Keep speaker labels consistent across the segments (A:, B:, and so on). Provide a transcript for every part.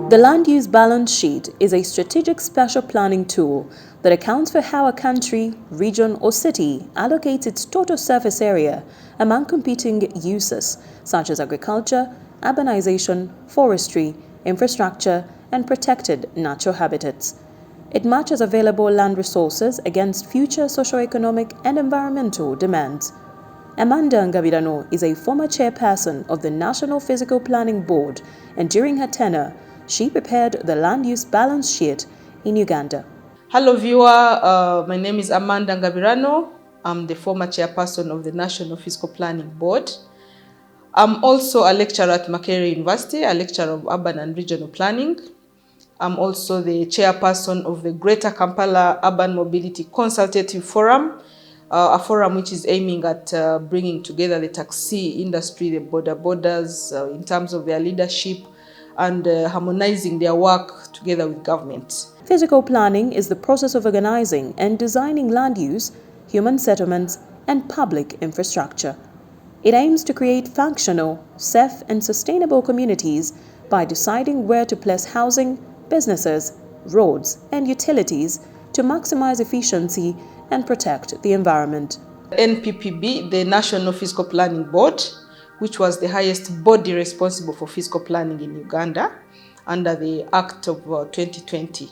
A: The Land Use Balance Sheet is a strategic spatial planning tool that accounts for how a country, region or city allocates its total surface area among competing uses such as agriculture, urbanization, forestry, infrastructure and protected natural habitats. It matches available land resources against future socio-economic and environmental demands. Amanda Ngabirano is a former chairperson of the National Physical Planning Board, and during her tenure, she prepared the Land Use Balance Sheet in Uganda.
B: Hello viewer, my name is Amanda Ngabirano. I'm the former chairperson of the National Physical Planning Board. I'm also a lecturer at MUK University, a lecturer of urban and regional planning. I'm also the chairperson of the Greater Kampala Urban Mobility Consultative Forum, a forum which is aiming at bringing together the taxi industry, the borders, in terms of their leadership and harmonizing their work together with government.
A: Physical planning is the process of organizing and designing land use, human settlements, and public infrastructure. It aims to create functional, safe, and sustainable communities by deciding where to place housing, businesses, roads, and utilities to maximize efficiency and protect the environment.
B: NPPB, the National Physical Planning Board, which was the highest body responsible for physical planning in Uganda under the Act of 2020,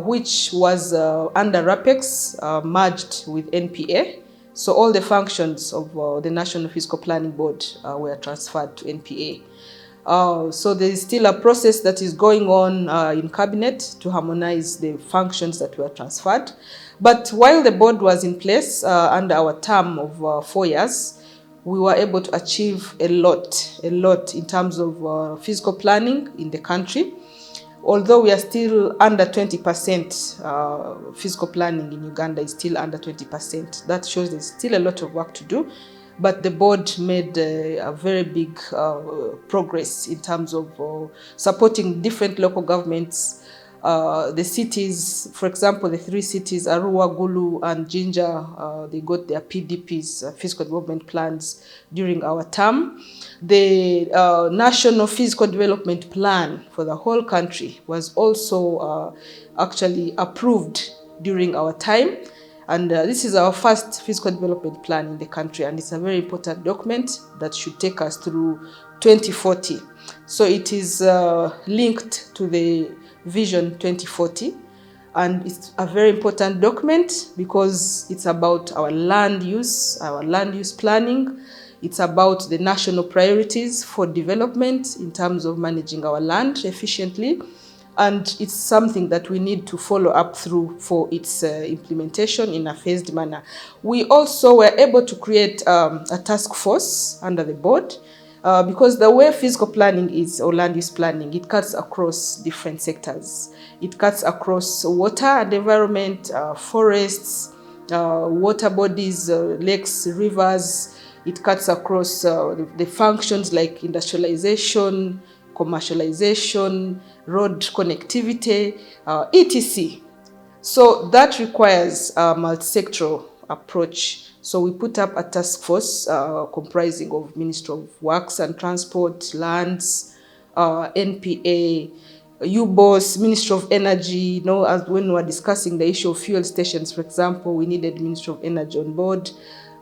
B: which was under RAPEX, merged with NPA. So all the functions of the National Physical Planning Board were transferred to NPA. So there is still a process that is going on in Cabinet to harmonize the functions that were transferred. But while the board was in place under our term of 4 years, we were able to achieve a lot in terms of physical planning in the country. Although we are still under 20%, physical planning in Uganda is still under 20%. That shows there's still a lot of work to do. But the board made a very big progress in terms of supporting different local governments. The cities, for example, the 3 cities, Arua, Gulu, and Jinja, they got their PDPs, physical development plans, during our term. The National Physical Development Plan for the whole country was also actually approved during our time. And this is our first physical development plan in the country, and it's a very important document that should take us through 2040. So it is linked to the Vision 2040, and it's a very important document because it's about our land use planning. It's about the national priorities for development in terms of managing our land efficiently. And it's something that we need to follow up through for its implementation in a phased manner. We also were able to create a task force under the board because the way physical planning is, or land use planning, it cuts across different sectors. It cuts across water and environment, forests, water bodies, lakes, rivers. It cuts across the functions like industrialization, commercialization, road connectivity, etc. So that requires a multi-sectoral approach. So we put up a task force comprising of Ministry of Works and Transport, Lands, NPA, UBOS, Ministry of Energy. As when we were discussing the issue of fuel stations, for example, we needed Ministry of Energy on board,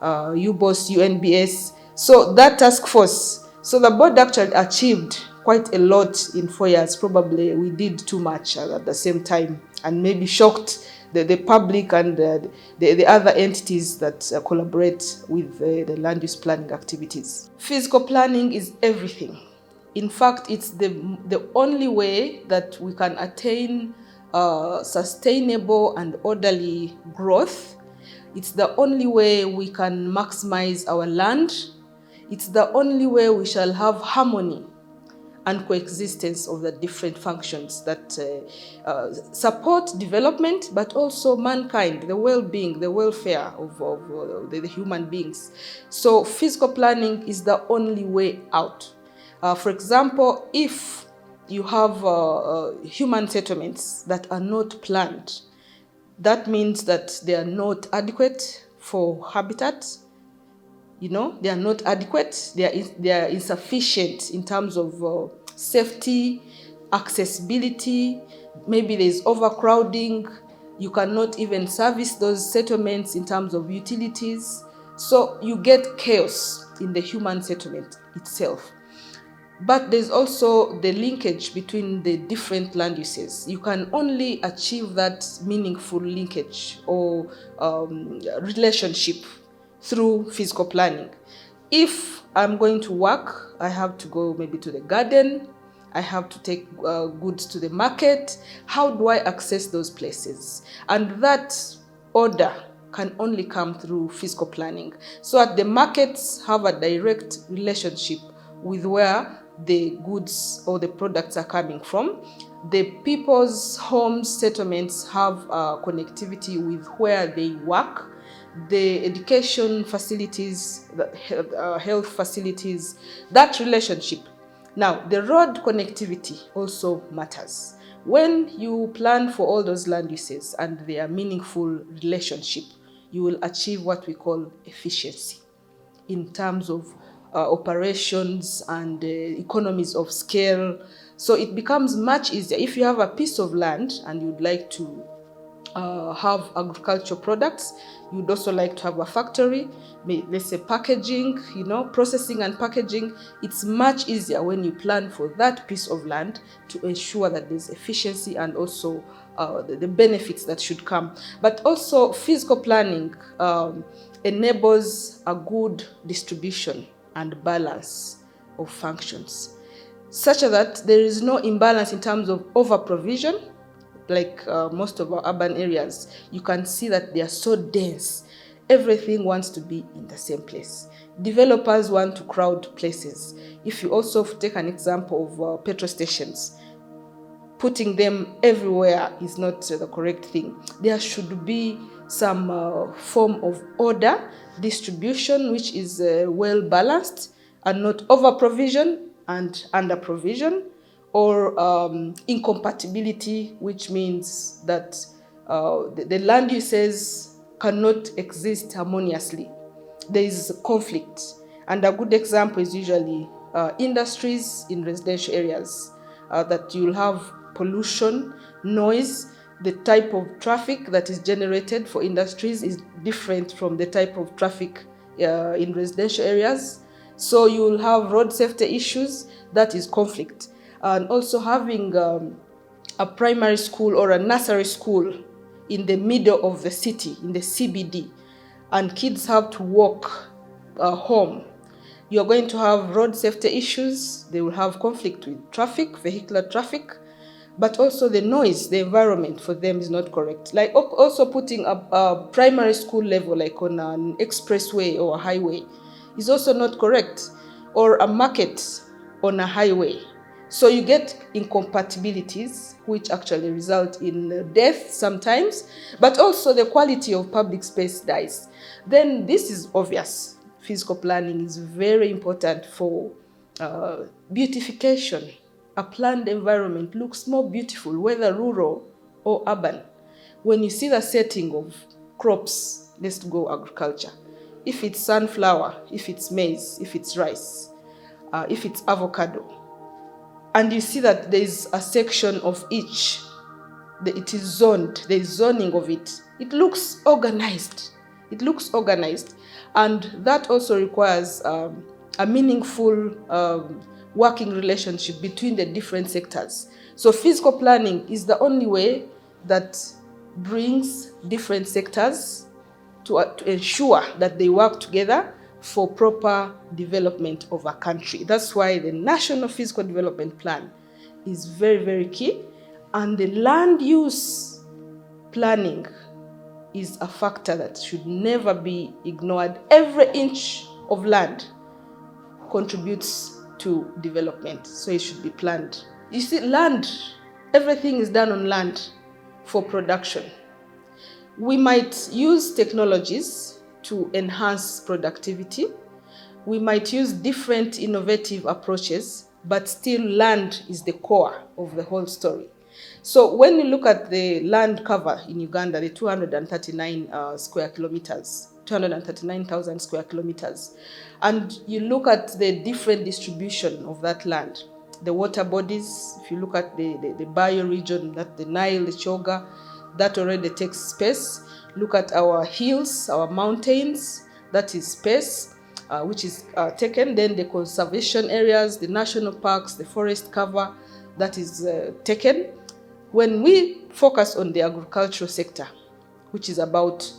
B: UBOS, UNBS. So that task force, so the board actually achieved quite a lot in 4 years. Probably we did too much at the same time and maybe shocked the public and the other entities that collaborate with the land use planning activities. Physical planning is everything. In fact, it's the only way that we can attain sustainable and orderly growth. It's the only way we can maximize our land. It's the only way we shall have harmony and coexistence of the different functions that support development, but also mankind, the well-being, the welfare of the human beings. So physical planning is the only way out. For example, if you have human settlements that are not planned, that means that they are not adequate for habitat. They are not adequate. They are insufficient in terms of safety, accessibility, maybe there's overcrowding, you cannot even service those settlements in terms of utilities. So you get chaos in the human settlement itself. But there's also the linkage between the different land uses. You can only achieve that meaningful linkage or relationship through physical planning. If I'm going to work, I have to go maybe to the garden, I have to take goods to the market. How do I access those places? And that order can only come through physical planning. So that the markets have a direct relationship with where the goods or the products are coming from. The people's homes, settlements have connectivity with where they work. The education facilities, the health facilities, that relationship. Now, the road connectivity also matters. When you plan for all those land uses and their meaningful relationship, you will achieve what we call efficiency in terms of operations and economies of scale. So it becomes much easier. If you have a piece of land and you'd like to have agricultural products, you'd also like to have a factory, let's say packaging, processing and packaging. It's much easier when you plan for that piece of land to ensure that there's efficiency and also the benefits that should come. But also physical planning enables a good distribution and balance of functions, such that there is no imbalance in terms of over-provision. Like most of our urban areas, you can see that they are so dense. Everything wants to be in the same place. Developers want to crowd places. If you also take an example of petrol stations, putting them everywhere is not the correct thing. There should be some form of order, distribution, which is well balanced and not over provision and under provision, or incompatibility, which means that the land uses cannot exist harmoniously. There is conflict. And a good example is usually industries in residential areas, that you'll have pollution, noise. The type of traffic that is generated for industries is different from the type of traffic in residential areas. So you'll have road safety issues, that is conflict. And also having a primary school or a nursery school in the middle of the city, in the CBD, and kids have to walk home, you're going to have road safety issues. They will have conflict with traffic, vehicular traffic, but also the noise, the environment for them is not correct. Like also putting a primary school level, like on an expressway or a highway, is also not correct, or a market on a highway. So you get incompatibilities, which actually result in death sometimes, but also the quality of public space dies. Then this is obvious. Physical planning is very important for beautification. A planned environment looks more beautiful, whether rural or urban. When you see the setting of crops, let's go agriculture. If it's sunflower, if it's maize, if it's rice, if it's avocado, and you see that there's a section of each, it is zoned, there's zoning of it. It looks organized. It looks organized. And that also requires a meaningful working relationship between the different sectors. So physical planning is the only way that brings different sectors to ensure that they work together for proper development of a country. That's why the National Physical Development Plan is very, very key. And the land use planning is a factor that should never be ignored. Every inch of land contributes to development, so it should be planned. You see, land, everything is done on land for production. We might use technologies to enhance productivity. We might use different innovative approaches, but still land is the core of the whole story. So when you look at the land cover in Uganda, the 239 square kilometers, 239,000 square kilometers, and you look at the different distribution of that land, the water bodies. If you look at the bioregion, that the Nile, the Choga, that already takes space. Look at our hills, our mountains, that is space, which is taken. Then the conservation areas, the national parks, the forest cover, that is taken. When we focus on the agricultural sector, which is about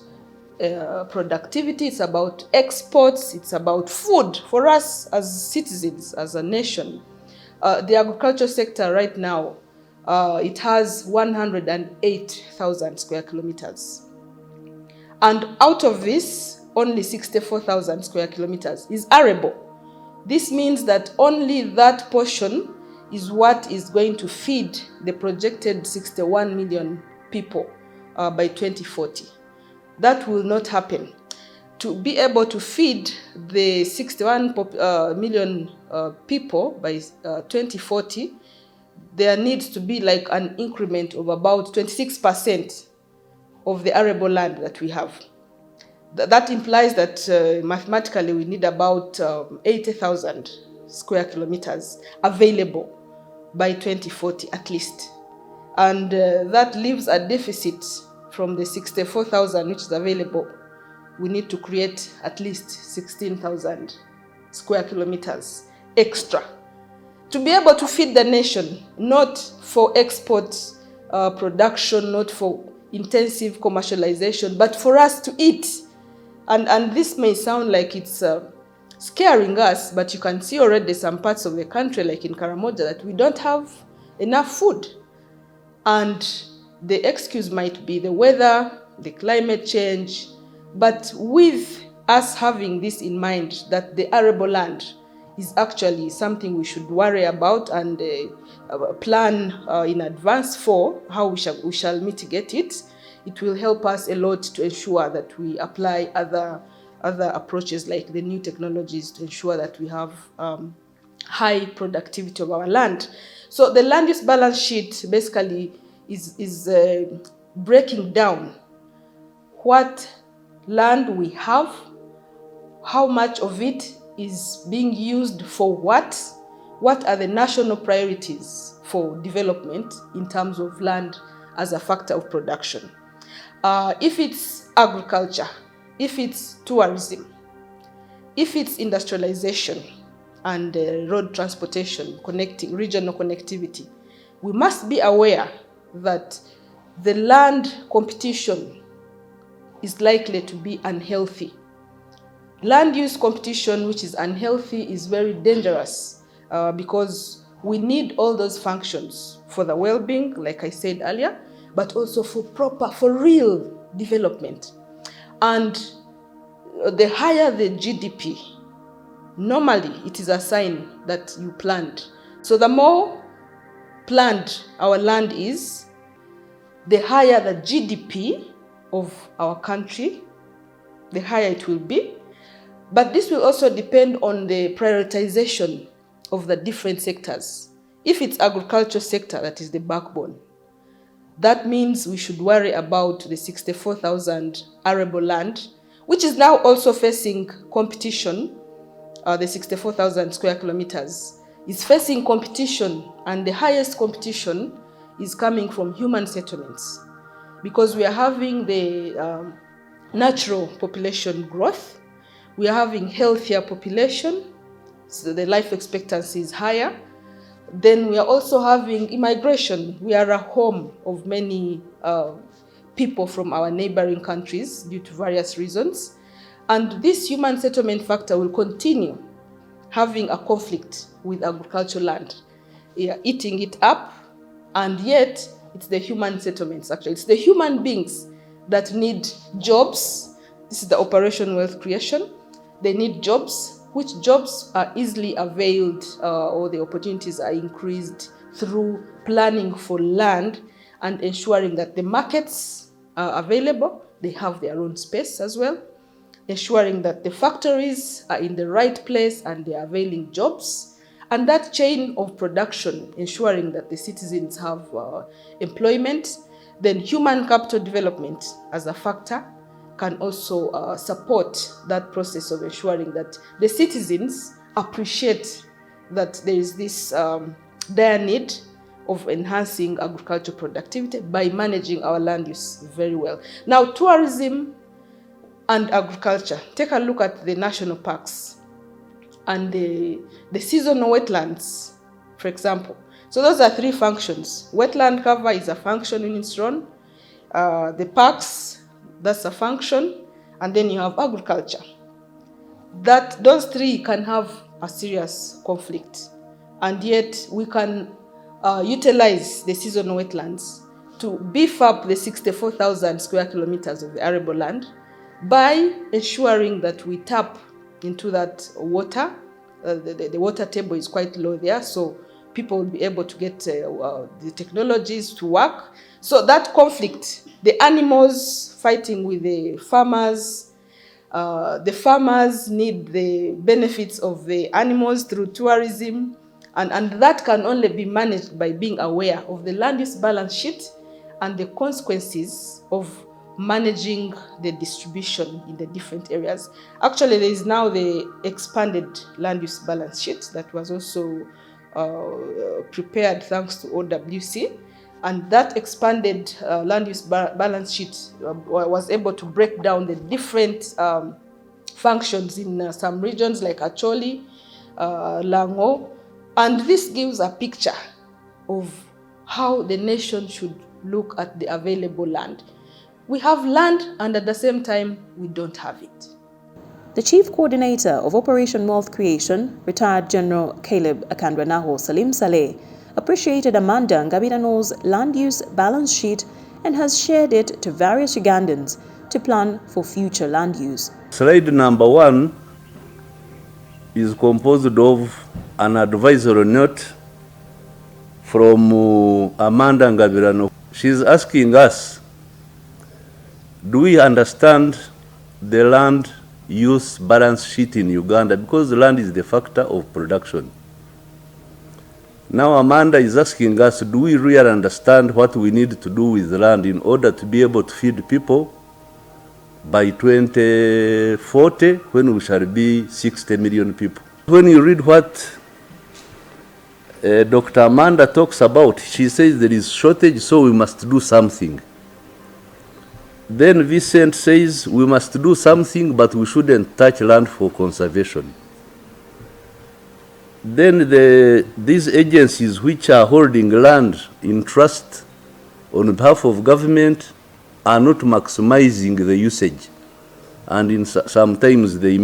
B: productivity, it's about exports, it's about food for us as citizens, as a nation. The agriculture sector right now, it has 108,000 square kilometers. And out of this, only 64,000 square kilometers is arable. This means that only that portion is what is going to feed the projected 61 million people by 2040. That will not happen. To be able to feed the 61 million people by 2040, there needs to be like an increment of about 26% of the arable land that we have. That implies that mathematically we need about 80,000 square kilometers available by 2040 at least. And that leaves a deficit from the 64,000 which is available. We need to create at least 16,000 square kilometers extra to be able to feed the nation, not for export production, not for intensive commercialization, but for us to eat. And this may sound like it's scaring us, but you can see already some parts of the country, like in Karamoja, that we don't have enough food. And the excuse might be the weather, the climate change, but with us having this in mind, that the arable land is actually something we should worry about and plan in advance for how we shall mitigate it. It will help us a lot to ensure that we apply other approaches like the new technologies to ensure that we have high productivity of our land. So the land use balance sheet basically is breaking down what land we have, how much of it is being used for what are the national priorities for development in terms of land as a factor of production. If it's agriculture, if it's tourism, if it's industrialization and road transportation, connecting regional connectivity, we must be aware that the land competition is likely to be unhealthy. Land use competition, which is unhealthy, is very dangerous because we need all those functions for the well-being, like I said earlier, but also for real development. And the higher the GDP, normally it is a sign that you planned. So the more planned our land is, the higher the GDP of our country, the higher it will be. But this will also depend on the prioritization of the different sectors. If it's agriculture sector that is the backbone, that means we should worry about the 64,000 arable land, which is now also facing competition. The 64,000 square kilometers is facing competition, and the highest competition is coming from human settlements, because we are having the natural population growth. We are having healthier population, so the life expectancy is higher. Then we are also having immigration. We are a home of many people from our neighboring countries due to various reasons. And this human settlement factor will continue having a conflict with agricultural land, eating it up, and yet it's the human settlements, actually. It's the human beings that need jobs. This is the operation wealth creation. They need jobs, which jobs are easily availed or the opportunities are increased through planning for land and ensuring that the markets are available. They have their own space as well. Ensuring that the factories are in the right place and they are availing jobs. And that chain of production, ensuring that the citizens have employment. Then human capital development as a factor can also support that process of ensuring that the citizens appreciate that there is this dire need of enhancing agricultural productivity by managing our land use very well. Now, tourism and agriculture. Take a look at the national parks and the seasonal wetlands, for example. So those are three functions. Wetland cover is a function in its own. The parks, that's a function. And then you have agriculture. Those three can have a serious conflict. And yet we can utilize the seasonal wetlands to beef up the 64,000 square kilometers of the arable land by ensuring that we tap into that water. The water table is quite low there, so people will be able to get the technologies to work. So that conflict, the animals fighting with the farmers need the benefits of the animals through tourism, and that can only be managed by being aware of the land use balance sheet and the consequences of managing the distribution in the different areas. Actually, there is now the expanded land use balance sheet that was also prepared thanks to OWC. And that expanded land use balance sheet was able to break down the different functions in some regions like Acholi, Lango. And this gives a picture of how the nation should look at the available land. We have land, and at the same time, we don't have it.
A: The Chief Coordinator of Operation Wealth Creation, retired General Caleb Akandwanaho Salim Saleh, appreciated Amanda Ngabirano's land use balance sheet and has shared it to various Ugandans to plan for future land use.
C: Slide number 1 is composed of an advisory note from Amanda Ngabirano. She's asking us, do we understand the land use balance sheet in Uganda? Because the land is the factor of production. Now Amanda is asking us, do we really understand what we need to do with the land in order to be able to feed people by 2040, when we shall be 60 million people? When you read what Dr. Amanda talks about, she says there is shortage, so we must do something. Then Vincent says we must do something, but we shouldn't touch land for conservation. Then these agencies which are holding land in trust on behalf of government are not maximizing the usage. And sometimes they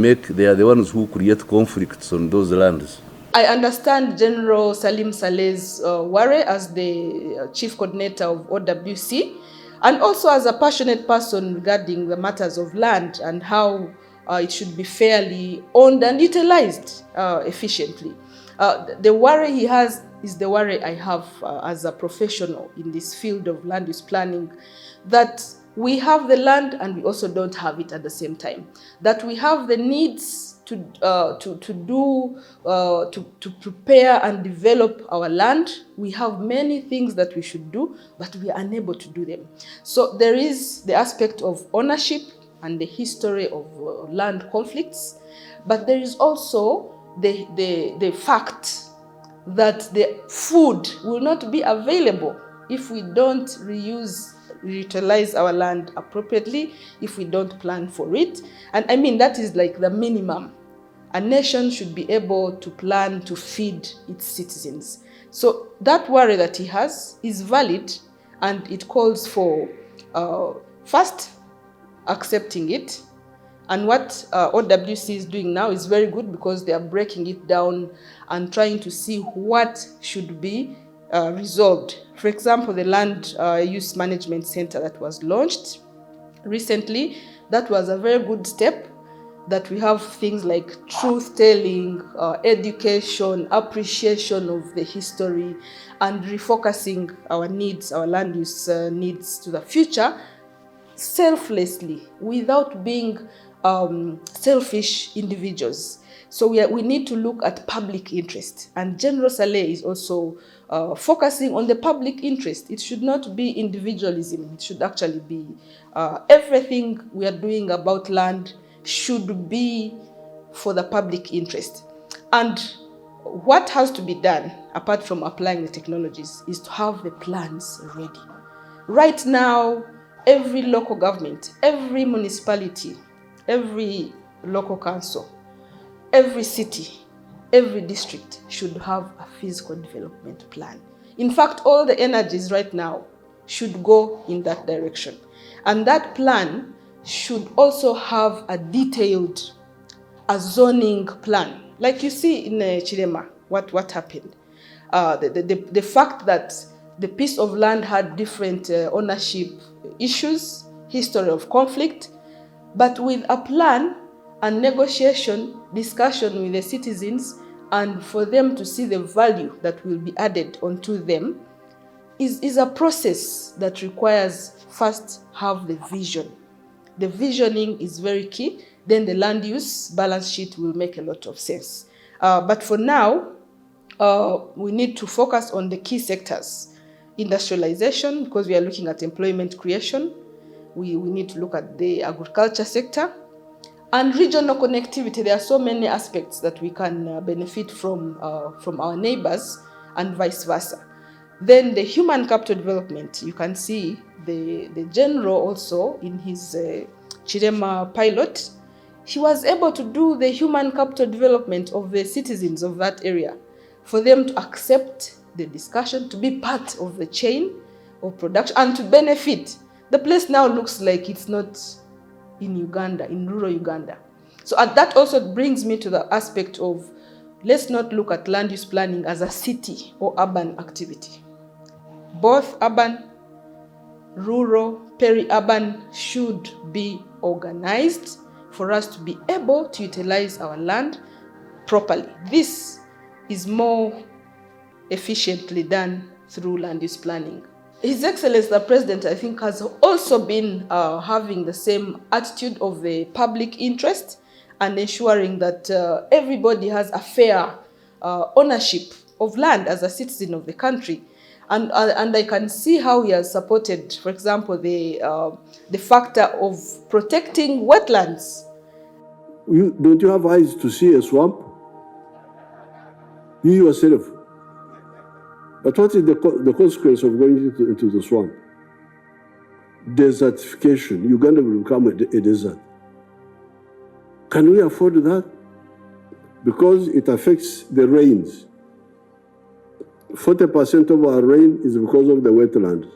C: are the ones who create conflicts on those lands.
B: I understand General Salim Saleh's worry as the Chief Coordinator of OWC, and also as a passionate person regarding the matters of land and how it should be fairly owned and utilized efficiently. The worry he has is the worry I have as a professional in this field of land use planning, that we have the land and we also don't have it at the same time. That we have the needs to prepare and develop our land. We have many things that we should do, but we are unable to do them. So there is the aspect of ownership and the history of land conflicts, but there is also the fact that the food will not be available if we don't reutilize our land appropriately, if we don't plan for it. And I mean, that is like the minimum. A nation should be able to plan to feed its citizens. So that worry that he has is valid, and it calls for first accepting it. And what OWC is doing now is very good, because they are breaking it down and trying to see what should be resolved. For example, the Land Use Management Center that was launched recently, that was a very good step, that we have things like truth-telling, education, appreciation of the history, and refocusing our needs, our land use needs to the future, selflessly, without being selfish individuals. So we need to look at public interest. And General Saleh is also focusing on the public interest. It should not be individualism. It should actually be everything we are doing about land should be for the public interest. And what has to be done, apart from applying the technologies, is to have the plans ready. Right now, every local government, every municipality, every local council, every city, every district should have a physical development plan. In fact, all the energies right now should go in that direction. And that plan should also have a detailed zoning plan. Like you see in Chilema, what happened. The fact that the piece of land had different ownership issues, history of conflict, but with a plan and negotiation, discussion with the citizens, and for them to see the value that will be added onto them, is a process that requires first have the vision. The visioning is very key. Then the land use balance sheet will make a lot of sense. But for now, we need to focus on the key sectors. Industrialization, because we are looking at employment creation. We need to look at the agriculture sector. And regional connectivity. There are so many aspects that we can benefit from our neighbors and vice versa. Then the human capital development. You can see the general also in his Chirema pilot. He was able to do the human capital development of the citizens of that area, for them to accept the discussion, to be part of the chain of production, and to benefit. The place now looks like it's not in Uganda, in rural Uganda. So that also brings me to the aspect of, let's not look at land use planning as a city or urban activity. Both urban, rural, peri-urban should be organized for us to be able to utilize our land properly. This is more efficiently done through land use planning. His Excellency the President, I think, has also been having the same attitude of the public interest and ensuring that everybody has a fair ownership of land as a citizen of the country. And I can see how he has supported, for example, the factor of protecting wetlands.
D: Don't you have eyes to see a swamp? You yourself. But what is the consequence of going into the swamp? Desertification. Uganda will become a desert. Can we afford that? Because it affects the rains. 40% of our rain is because of the wetlands.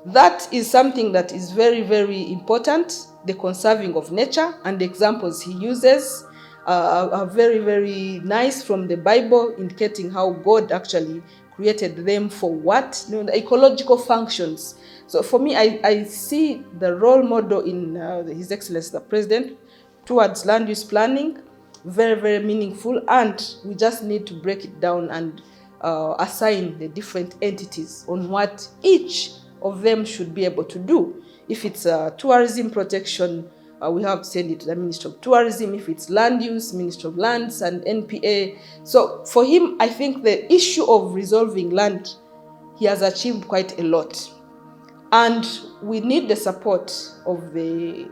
B: That is something that is very, very important, the conserving of nature, and the examples he uses are very, very nice from the Bible, indicating how God actually created them for what? The ecological functions. So for me, I see the role model in His Excellency the President towards land use planning, very, very meaningful, and we just need to break it down and assign the different entities on what each of them should be able to do. If it's tourism protection, we have to send it to the Ministry of Tourism. If it's land use, Ministry of Lands and NPA. So for him, I think the issue of resolving land, he has achieved quite a lot. And we need the support of the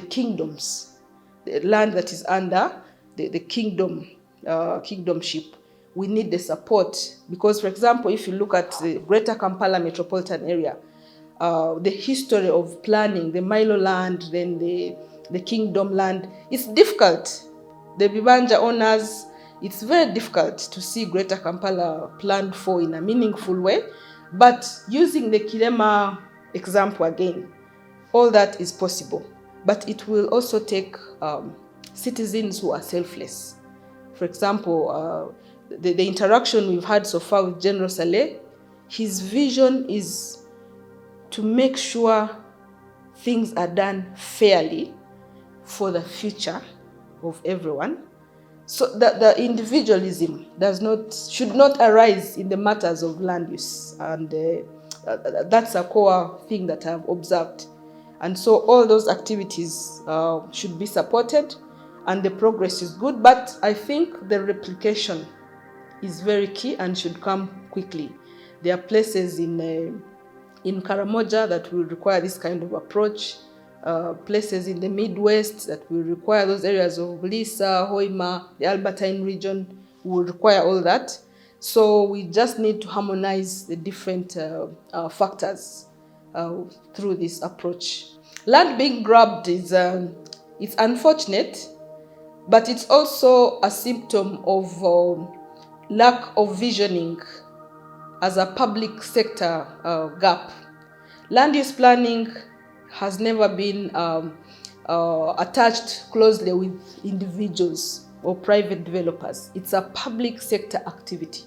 B: kingdoms, the land that is under the kingdomship. We need the support because, for example, if you look at the Greater Kampala metropolitan area, the history of planning, the Milo land, then the kingdom land, it's difficult. The Bibanja owners, it's very difficult to see Greater Kampala planned for in a meaningful way. But using the Kirema example again, all that is possible. But it will also take citizens who are selfless. For example, the interaction we've had so far with General Saleh, his vision is to make sure things are done fairly for the future of everyone. So that the individualism should not arise in the matters of land use. And that's a core thing that I've observed. And so all those activities should be supported and the progress is good. But I think the replication is very key and should come quickly. There are places in Karamoja that will require this kind of approach, places in the Midwest that will require those areas of Bulisa, Hoima, the Albertine region, will require all that. So we just need to harmonize the different factors through this approach. Land being grabbed is it's unfortunate, but it's also a symptom of lack of visioning as a public sector gap. Land use planning has never been attached closely with individuals or private developers. It's a public sector activity.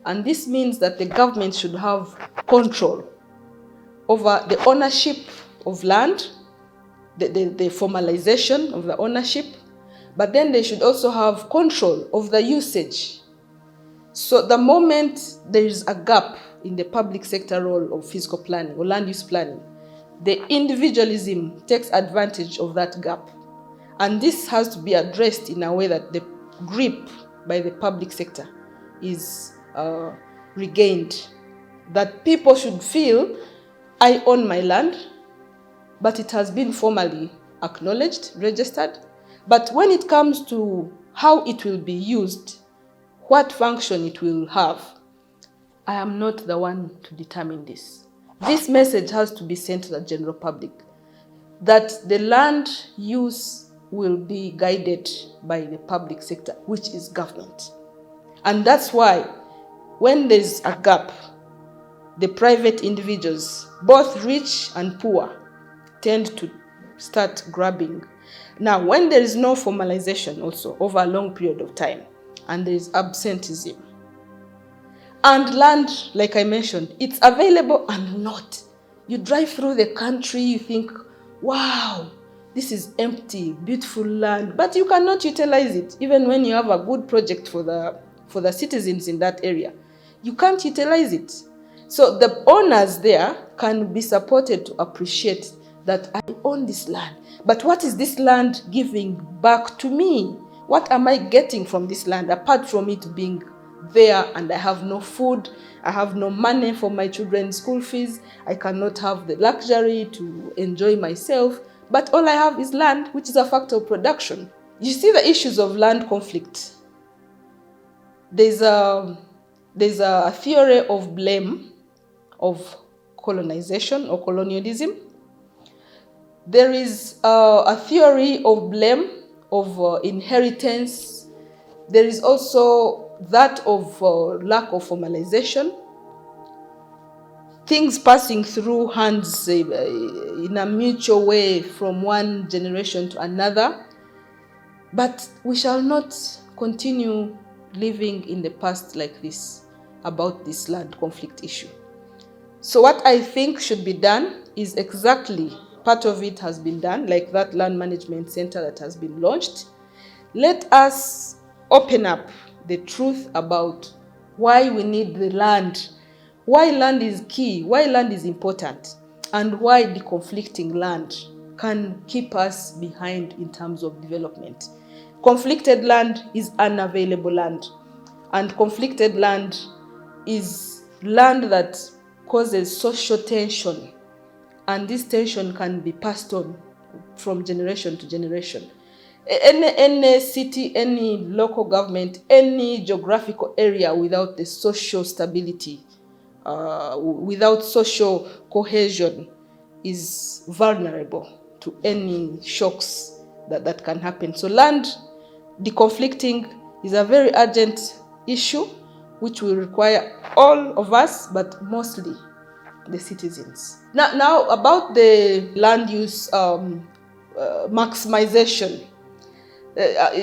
B: And this means that the government should have control over the ownership of land, the formalization of the ownership, but then they should also have control of the usage. So the moment there is a gap in the public sector role of physical planning or land use planning, the individualism takes advantage of that gap. And this has to be addressed in a way that the grip by the public sector is regained. That people should feel, I own my land, but it has been formally acknowledged, registered. But when it comes to how it will be used, what function it will have, I am not the one to determine this. This message has to be sent to the general public, that the land use will be guided by the public sector, which is government. And that's why when there's a gap, the private individuals, both rich and poor, tend to start grabbing. Now, when there is no formalization also over a long period of time, and there is absenteeism, and land, like I mentioned, it's available and not. You drive through the country, you think, wow, this is empty, beautiful land, but you cannot utilize it, even when you have a good project for the citizens in that area. You can't utilize it. So the owners there can be supported to appreciate that I own this land, but what is this land giving back to me? What am I getting from this land apart from it being there and I have no food, I have no money for my children's school fees, I cannot have the luxury to enjoy myself, but all I have is land, which is a factor of production. You see the issues of land conflict. There's a theory of blame of colonization or colonialism. There is a theory of blame of inheritance. There is also that of lack of formalization. Things passing through hands in a mutual way from one generation to another. But we shall not continue living in the past like this about this land conflict issue. So what I think should be done is exactly, part of it has been done, like that land management center that has been launched. Let us open up the truth about why we need the land, why land is key, why land is important, and why the conflicting land can keep us behind in terms of development. Conflicted land is unavailable land, and conflicted land is land that causes social tension, and this tension can be passed on from generation to generation. Any city, any local government, any geographical area without the social stability, without social cohesion, is vulnerable to any shocks that can happen. So land deconflicting is a very urgent issue which will require all of us, but mostly the citizens. Now about the land use maximization.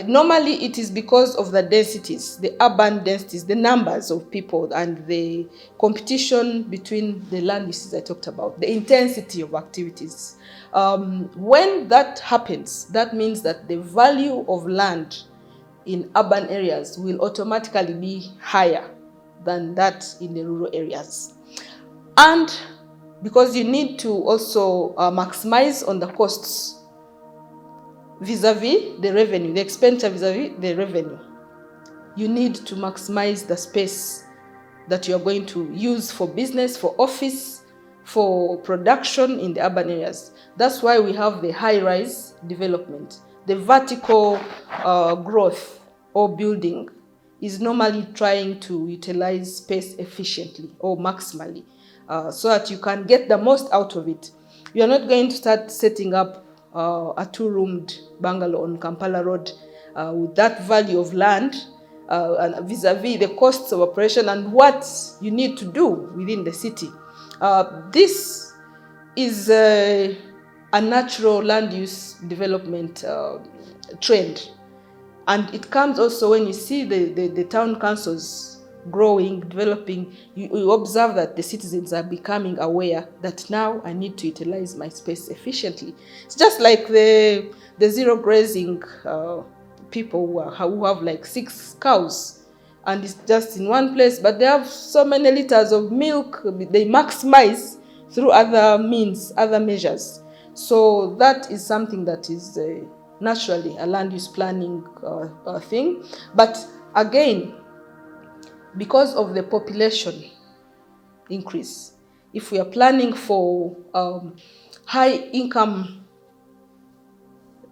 B: Normally it is because of the densities, the urban densities, the numbers of people and the competition between the land uses I talked about, the intensity of activities. When that happens, that means that the value of land in urban areas will automatically be higher than that in the rural areas. And because you need to also maximize on the costs vis-a-vis the revenue, the expenditure vis-a-vis the revenue. You need to maximize the space that you are going to use for business, for office, for production in the urban areas. That's why we have the high-rise development, the vertical growth or building is normally trying to utilize space efficiently or maximally, so that you can get the most out of it. You are not going to start setting up a two-roomed bungalow on Kampala Road with that value of land and vis-a-vis the costs of operation and what you need to do within the city. This is a natural land use development trend. And it comes also when you see the town councils growing, developing, you observe that the citizens are becoming aware that now I need to utilize my space efficiently. It's just like the zero grazing people who have like 6 cows and it's just in one place, but they have so many liters of milk, they maximize through other means, other measures. So that is something that is naturally a land use planning thing. But again, because of the population increase, if we are planning for high income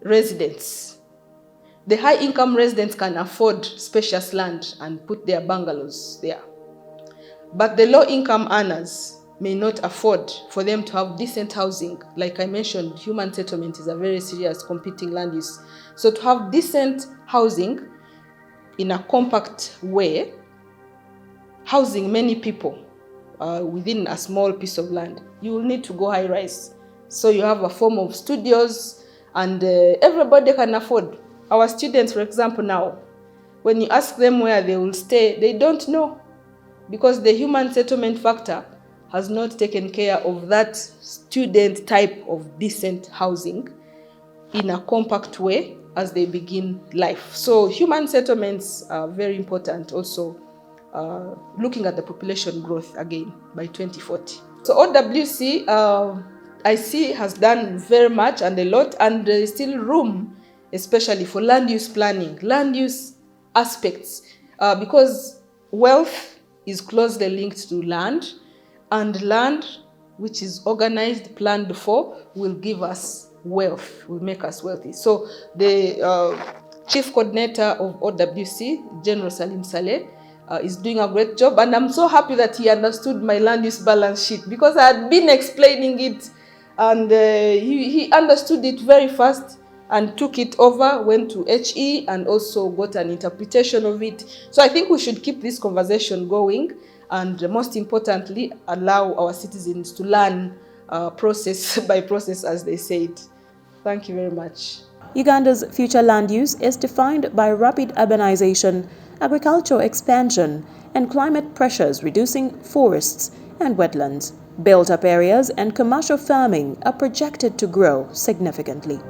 B: residents, the high income residents can afford spacious land and put their bungalows there. But the low income earners may not afford for them to have decent housing. Like I mentioned, human settlement is a very serious competing land use. So to have decent housing in a compact way, housing many people within a small piece of land, you will need to go high rise. So you have a form of studios and everybody can afford. Our students, for example, now, when you ask them where they will stay, they don't know, because the human settlement factor has not taken care of that student type of decent housing in a compact way as they begin life. So human settlements are very important also, looking at the population growth again by 2040. So OWC, I see, has done very much and a lot, and there is still room, especially for land use planning, land use aspects, because wealth is closely linked to land, and land which is organized, planned for, will give us wealth, will make us wealthy. So the chief coordinator of OWC, General Salim Saleh, is doing a great job, and I'm so happy that he understood my land use balance sheet, because I had been explaining it and he understood it very fast and took it over, went to HE and also got an interpretation of it. So I think we should keep this conversation going, and most importantly, allow our citizens to learn process by process, as they said. Thank you very much.
A: Uganda's future land use is defined by rapid urbanization, agricultural expansion, and climate pressures reducing forests and wetlands. Built-up areas and commercial farming are projected to grow significantly.